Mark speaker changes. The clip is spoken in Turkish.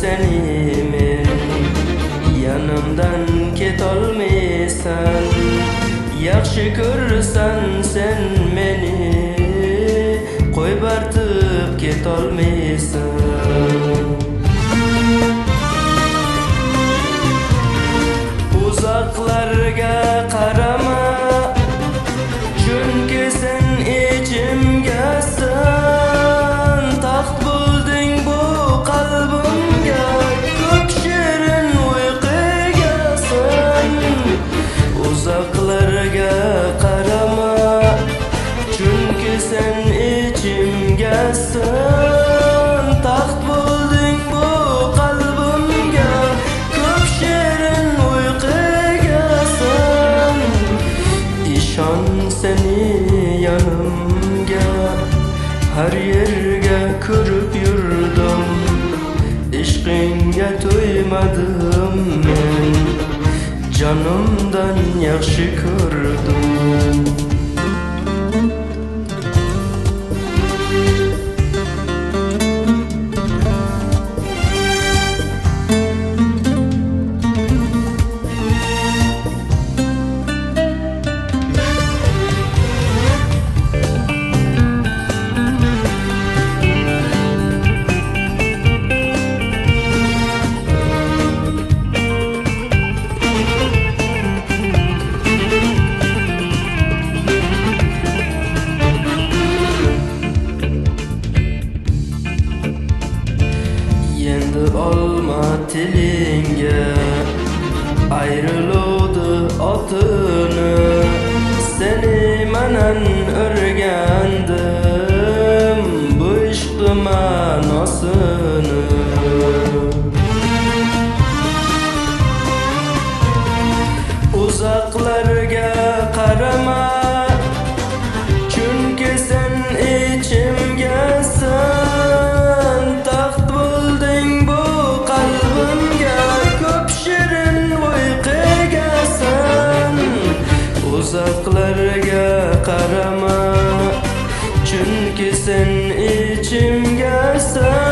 Speaker 1: seni men yanımdan ketolmaysan, yaxshi ko'rsan sen meni qo'yib artib ketolmaysan. Uzoqlarga qarama, chunki sen ichimgasan. Taxt bo'lding bu qalbimga, ko'p shirin uyqugasan. Uzoqlarga qarama, chunki sen ichimgasan. Taxt bo'lding bu qalbimga, ko'p shirin uyqugasan. İşon seni yanımga, har yerga ko'rib yurdim. Ishqingga to'ymadim men, jonimdan yaxshi ko'rdim. Endi olma tilinga, ayrıluvdi otini. Seni manan o'rgandim, bu ishqi ma'nosini. Uzoqlarga qarama, chunki sen ichimgasan. Taxt bo'lding bu qalbimga, ko'p shirin uyqugasan. Uzoqlarga qarama, chunki sen ichimgasan.